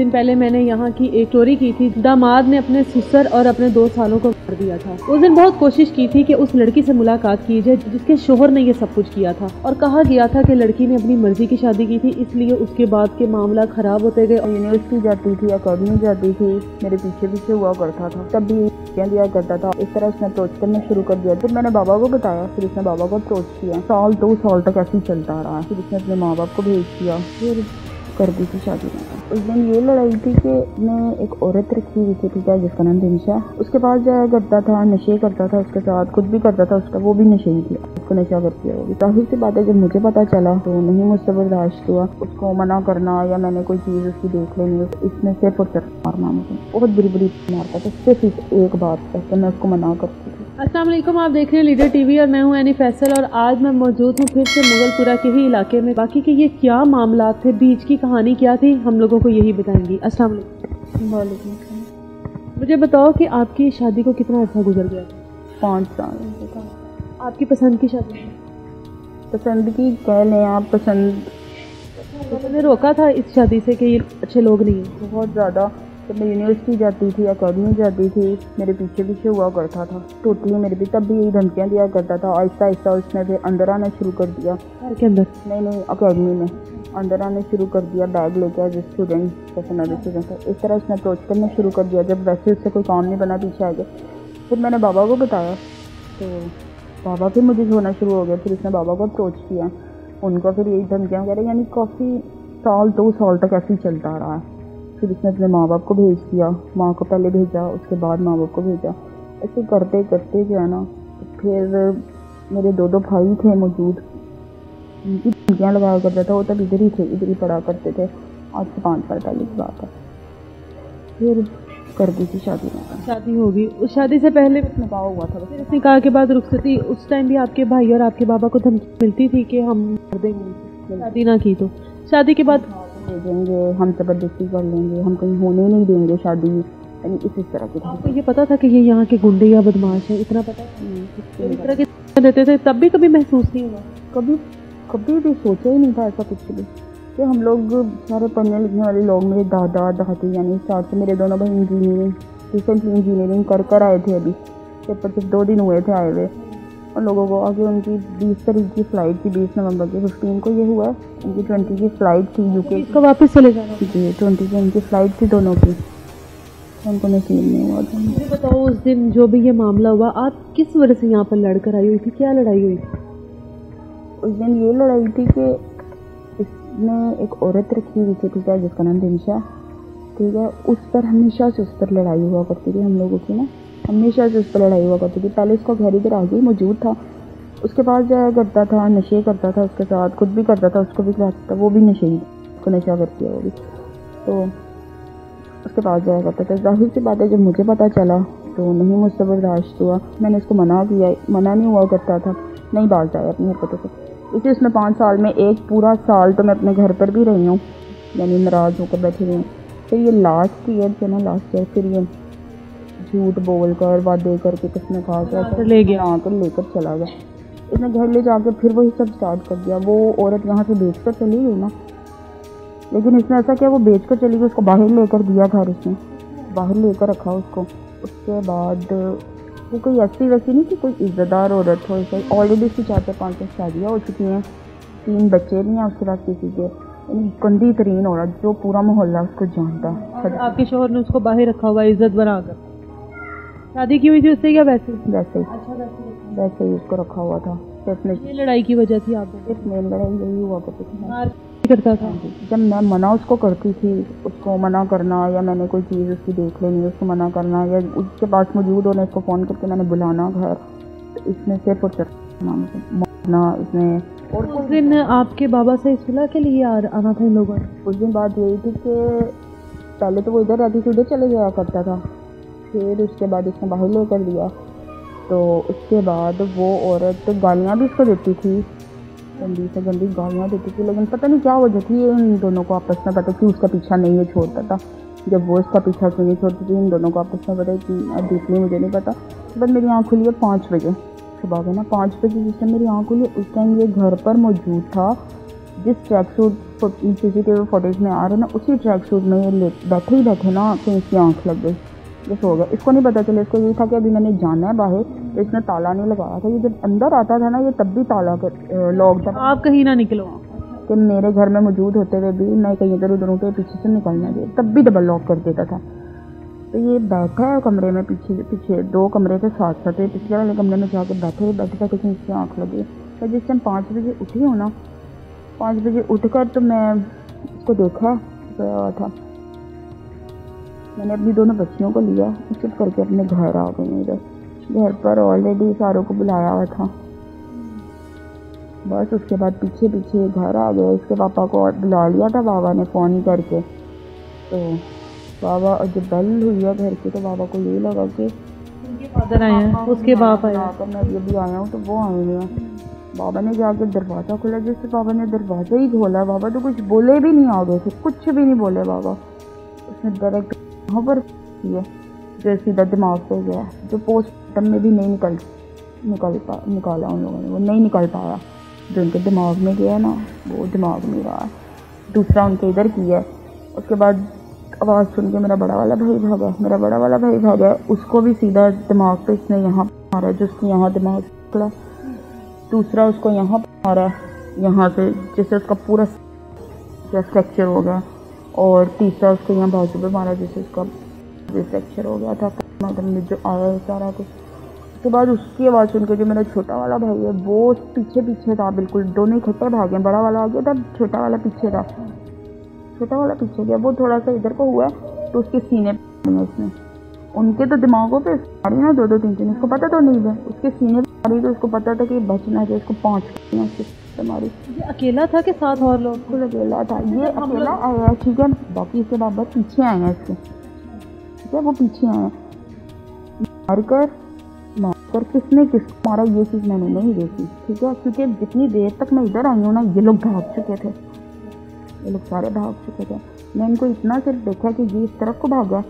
दिन पहले मैंने यहाँ की एक स्टोरी की थी। दामाद ने अपने ससुर और अपने 2 सालों को मार दिया था। उस दिन बहुत कोशिश की थी कि उस लड़की से मुलाकात की जाए जिसके शोहर ने ये सब कुछ किया था, और कहा गया था कि लड़की ने अपनी मर्जी की शादी की थी, इसलिए उसके बाद के मामला खराब होते गए। यूनिवर्सिटी जाती थी, अकेडमी जाती थी, मेरे पीछे पीछे हुआ करता था, तब भी क्या दिया करता था। इस तरह उसने अप्रोच करना शुरू कर दिया। फिर मैंने बाबा को बताया, फिर उसने बाबा को अप्रोच किया। 1-2 साल तक ऐसे ही चलता रहा। फिर उसने अपने माँ बाप को भेज दिया, फिर कर दी थी शादी में। उस दिन ये लड़ाई थी कि मैं एक औरत रखी हुई थी, ठीक है, जिसका नाम दिनशा। उसके पास जाया करता था, नशे करता था, उसके साथ कुछ भी करता था। उसका वो भी नशे ही थी, उसको नशा करती है वो भी। जाहिर सी बात है, जब मुझे पता चला तो नहीं मुझसे बर्दाश्त हुआ उसको मना करना या मैंने कोई चीज़ उसकी देख लेनी। इसमें सिर्फ और सिर्फ मारना, मुझे बहुत बुरी मारता था, सिर्फ एक बात है, मैं उसको मना करती थी। अस्सलाम वालेकुम, आप देख रहे हैं लीडर टीवी और मैं हूं एनी फैसल, और आज मैं मौजूद हूं फिर से मुगलपुरा के ही इलाके में। बाकी के ये क्या मामला थे, बीच की कहानी क्या थी, हम लोगों को यही बताएंगी। अस्सलाम वालेकुम। मुझे बताओ कि आपकी शादी को कितना अर्सा गुजर गया था? 5 साल। आपकी पसंद की शादी? पसंद की कह लें आप, पसंद मैंने रोका था इस शादी से कि ये अच्छे लोग नहीं हैं? बहुत ज़्यादा। जब मैं यूनिवर्सिटी जाती थी, अकेडमी जाती थी, मेरे पीछे पीछे हुआ करता था टोटली मेरे भी। तब भी यही धमकियाँ दिया करता था। आहिस्ता आहिस्ता उसने फिर अंदर आना शुरू कर दिया। घर के अंदर? नहीं, अकेडमी में अंदर आने शुरू कर दिया, बैग लेके एज स्टूडेंट, जैसे नॉर्मल स्टूडेंट है। इस तरह उसने अप्रोच करना शुरू कर दिया। जब वैसे उससे कोई काम नहीं बना, पीछे आ गया। फिर मैंने बाबा को बताया तो बाबा फिर मुझे छोड़ना शुरू हो गया। फिर उसने बाबा को अप्रोच किया, उनको फिर यही धमकियाँ वगैरह, यानी काफ़ी 2 साल तक ऐसे ही चलता रहा है। फिर उसने अपने माँ बाप को भेज दिया, माँ को पहले भेजा, उसके बाद माँ बाप को भेजा। ऐसे करते करते जो है ना, फिर मेरे 2 भाई थे मौजूद, उनकी धमकियाँ लगाया करता था। वो तब इधर ही पढ़ा करते थे। आज से 5 साल पहले की बात है। फिर कर दी थी शादी में। शादी होगी, उस शादी से पहले निकाह हुआ था। फिर इस निकाह के बाद रुखसती, उस टाइम भी आपके भाई और आपके बाबा को धमकी मिलती थी कि हम कर देंगे शादी ना की तो? शादी के बाद भेजेंगे, हम जबरदस्ती कर लेंगे, हम कहीं होने नहीं देंगे शादी, यानी इसी तरह की। आपको ये पता था कि ये यहाँ के गुंडे या बदमाश है? इतना पता इस तरह के देते थे? तब भी कभी महसूस नहीं हुआ? कभी भी सोचा ही नहीं था ऐसा कुछ भी। कि हम लोग सारे पढ़ने लिखने वाले लोग, मेरे दादा दादी, यानी साथ से मेरे दोनों भाई इंजीनियरिंग, रिसेंटली इंजीनियरिंग कर आए थे। अभी पेपर सिर्फ 2 दिन हुए थे आए हुए। उन लोगों को आगे उनकी 20 तारीख की फ़्लाइट थी, 20 नवंबर की। 15 को ये हुआ, उनकी 20 की फ़्लाइट थी यूके को वापस चले जाना जी। 20 की उनकी फ़्लाइट थी दोनों की, उनको नसीब नहीं हुआ था। मुझे बताओ, उस दिन जो भी ये मामला हुआ, आप किस वजह से यहाँ पर लड़कर आई हुई थी? क्या लड़ाई हुई? उस दिन ये लड़ाई थी कि इसने एक औरत रखी हुई थी, ठीक है, जिसका नाम दिनशा, ठीक है। उस पर हमेशा से उस पर लड़ाई हुआ करती थी हम लोगों की ना, हमेशा से उस पर लड़ाई हुआ करती थी। पहले उसका घर इधर आगे मौजूद था, उसके पास जाया करता था, नशे करता था, उसके साथ कुछ भी करता था, उसको भी खिलाता था, वो भी नशे ही, उसको नशा करती है वो भी। तो उसके पास जाया करता था। जाहिर सी बात है, जब मुझे पता चला तो नहीं मुझसे बर्दाश्त हुआ। मैंने उसको मना किया, मना नहीं हुआ करता था, नहीं बात जाए अपनी हरकतों से। इसी उसने 5 साल में 1 पूरा साल तो मैं अपने घर पर भी रही हूँ, यानी नाराज़ होकर बैठी रही हूँ। फिर ये लास्ट ईयर से ना, लास्ट ईयर फिर ये झूठ बोल कर, वादे करके, किसने कहा क्या ले गया, आकर लेकर चला गया। इसने घर ले जाके फिर वही सब स्टार्ट कर दिया। वो औरत यहाँ से बेच कर चली गई ना, लेकिन इसने ऐसा किया, वो बेच कर चली गई, उसको बाहर लेकर दिया घर, उसने बाहर लेकर रखा उसको। उसके बाद वो कोई ऐसी वैसी नहीं कि कोई इज़्ज़तदार औरत हो। ऑलरेडी उसकी 4 से 5 शादियाँ हो चुकी हैं, 3 बच्चे भी हैं उसके पास किसी के। गंदी तरीन औरत जो पूरा मोहल्ला उसको जानता है। आपके शोहर ने उसको बाहर रखा हुआ, इज्जत बनाकर? शादी की हुई थी उससे या वैसे? वैसे ही उसको रखा हुआ था। ये लड़ाई की वजह थी? आप सिर्फ मेन लड़ाई यही हुआ करती थी, करता था। जब मैं मना उसको करती थी, उसको मना करना या मैंने कोई चीज़ उसकी देख लेनी, उसको मना करना या उसके पास मौजूद होने, उसको फ़ोन करके मैंने बुलाना घर, तो इसने सिर्फ और सिर्फ मारना इसने। और उस दिन आपके बाबा से सुलह के लिए आना था इन लोगों ने? उस दिन बात यही थी कि पहले तो वो इधर रहती थी, उधर चले जाया करता था। फिर उसके बाद उसने बाहर लेकर दिया, तो उसके बाद वो औरत गालियाँ भी उसको देती थी, गंदी से गंदी गालियाँ देती थी। लेकिन पता नहीं क्या वजह थी इन दोनों को आपस में, पता कि उसका पीछा नहीं है छोड़ता था, जब वो इसका पीछा क्यों नहीं छोड़ती थी। इन दोनों को आपस में पता है कि डीपली मुझे नहीं पता। बट मेरी आँख खुली है 5 बजे सुबह में ना, 5 बजे जिस टाइम मेरी आँख खुली, उस टाइम ये घर पर मौजूद था। जिस ट्रैक सूट CCTV फुटेज में आ रहे ना, उसी ट्रैक सूट में ये बैठे ही बैठे ना तो इसकी आँख लग गई, बस हो गया। इसको नहीं पता चला, इसको यही था कि अभी मैंने जाना है बाहर, तो इसने ताला नहीं लगाया था। ये जब अंदर आता था ना ये तब भी ताला लॉक था, आप कहीं ना निकलो कि मेरे घर में मौजूद होते हुए भी मैं कहीं इधर उधर के पीछे से निकलना चाहिए, तब भी डबल लॉक कर देता था। तो ये बैठा है कमरे में, पीछे 2 कमरे थे साथ साथ, पिछले वाले कमरे में जाकर बैठे बैठे इसकी आँख लगी। तो जिस टाइम 5 बजे उठी हूँ ना, 5 बजे उठकर तो मैं उसको देखा गया हुआ था। मैंने अपनी दोनों बच्चियों को लिया, चुप करके अपने घर आ गई। इधर घर पर ऑलरेडी सारों को बुलाया हुआ था, बस उसके बाद पीछे पीछे घर आ गए। उसके पापा को बुला लिया था बाबा ने फ़ोन करके। तो बाबा जब बेल हुई है घर की, तो बाबा को ये लगा कि उनके फादर आए हैं, उसके बाप आए हैं। मैं अभी आया हूँ तो वो आए हैं। बाबा ने जाके दरवाज़ा खोला, जिससे बाबा ने दरवाज़ा ही खोला, बाबा तो कुछ बोले भी नहीं आगे से, कुछ भी नहीं बोले बाबा। उसने डायरेक्ट वहाँ पर किया जो सीधा दिमाग पे गया, जो पोस्टमार्टम में भी नहीं निकाला उन लोगों ने, वो नहीं निकल पाया। जो उनके दिमाग में गया ना वो दिमाग में रहा। दूसरा उनके इधर किया। उसके बाद आवाज़ सुन के मेरा बड़ा वाला भाई भागा, उसको भी सीधा दिमाग पे इसने यहाँ मारा, जिसकी यहाँ दिमाग पड़ा। दूसरा उसको यहाँ मारा, यहाँ से जिससे उसका पूरा फ्रैक्चर हो गया। और तीसरा उसको यहाँ बाजू पे मारा, जिससे उसका फ्रैक्चर हो गया था। मतलब जो आया सारा कुछ। उसके बाद उसकी आवाज़ सुन के जो मेरा छोटा वाला भाई है वो पीछे था, बिल्कुल दोनों इकट्ठे भागे। बड़ा वाला आगे था, छोटा वाला पीछे था। छोटा वाला पीछे गया, वो थोड़ा सा इधर को हुआ तो उसके सीने पे उसने, उनके तो दिमागों पे मारी ना 2-2 3-3, उसको पता तो नहीं था। उसके सीने पे मारी तो उसको पता था कि बचना है, उसको 5 मारी। ये अकेला था कि साथ और लोग? बिल्कुल अकेला था, ये अकेला आया, ठीक है। बाकी इसके बाबा पीछे आए हैं इसके, ठीक है, वो पीछे आए हैं। मारकर किसने किसको मारा ये चीज़ मैंने नहीं देखी, ठीक है, क्योंकि जितनी देर तक मैं इधर आई हूँ ना ये लोग भाग चुके थे, ये लोग सारे भाग चुके थे। मैं इनको इतना सिर्फ देखा कि ये इस तरफ को भागा।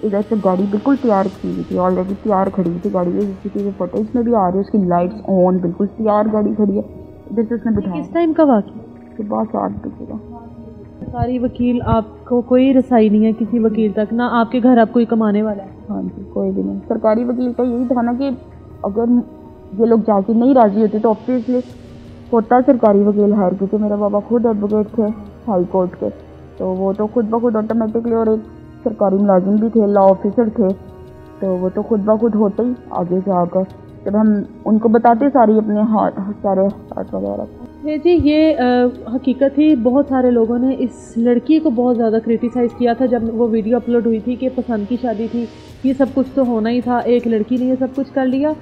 इधर से गाड़ी बिल्कुल तैयार की हुई थी, ऑलरेडी तैयार खड़ी थी गाड़ी। CCTV फुटेज में भी आ रही है, उसकी लाइट्स ऑन, बिल्कुल तैयार गाड़ी खड़ी है। इधर से उसने बिठाया। किस टाइम का वाक़या? सुबह 7 बजे का। सरकारी वकील, आपको कोई रसाई नहीं है किसी वकील तक, ना आपके घर आप कोई कमाने वाला है? हाँ जी, कोई भी नहीं। सरकारी वकील का यही था ना कि अगर ये लोग जाके नहीं राज़ी होते तो ऑब्वियसली होता सरकारी वकील हायर, क्योंकि मेरे बाबा खुद एडवोकेट थे हाई कोर्ट के, तो वो तो खुद ब खुद ऑटोमेटिकली, और एक सरकारी मुलाजिम भी थे, लॉ ऑफिसर थे, तो वो तो खुद ब खुद होते ही आगे जाकर जब हम उनको बताते सारी अपने सारे हाथ वगैरह। जी, ये हकीकत ही बहुत सारे लोगों ने इस लड़की को बहुत ज़्यादा क्रिटिसाइज़ किया था जब वो वीडियो अपलोड हुई थी कि पसंद की शादी थी, ये सब कुछ तो होना ही था, एक लड़की ने ये सब कुछ कर लिया।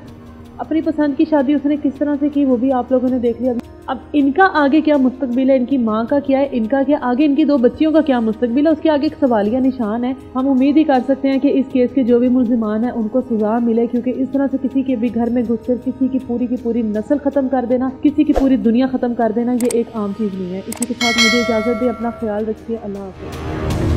अपनी पसंद की शादी उसने किस तरह से की वो भी आप लोगों ने देख लिया। अब इनका आगे क्या मुस्तकबिल है, इनकी माँ का क्या है, इनका क्या आगे, इनकी 2 बच्चियों का क्या मुस्तकबिल है, उसके आगे एक सवालिया निशान है। हम उम्मीद ही कर सकते हैं कि इस केस के जो भी मुल्जिमान हैं उनको सज़ा मिले, क्योंकि इस तरह से किसी के भी घर में घुसकर किसी की पूरी नस्ल ख़त्म कर देना, किसी की पूरी दुनिया ख़त्म कर देना, ये एक आम चीज़ नहीं है। इसी के साथ मुझे इजाज़त दें, अपना ख्याल रखिए, अल्लाह हाफ़िज़।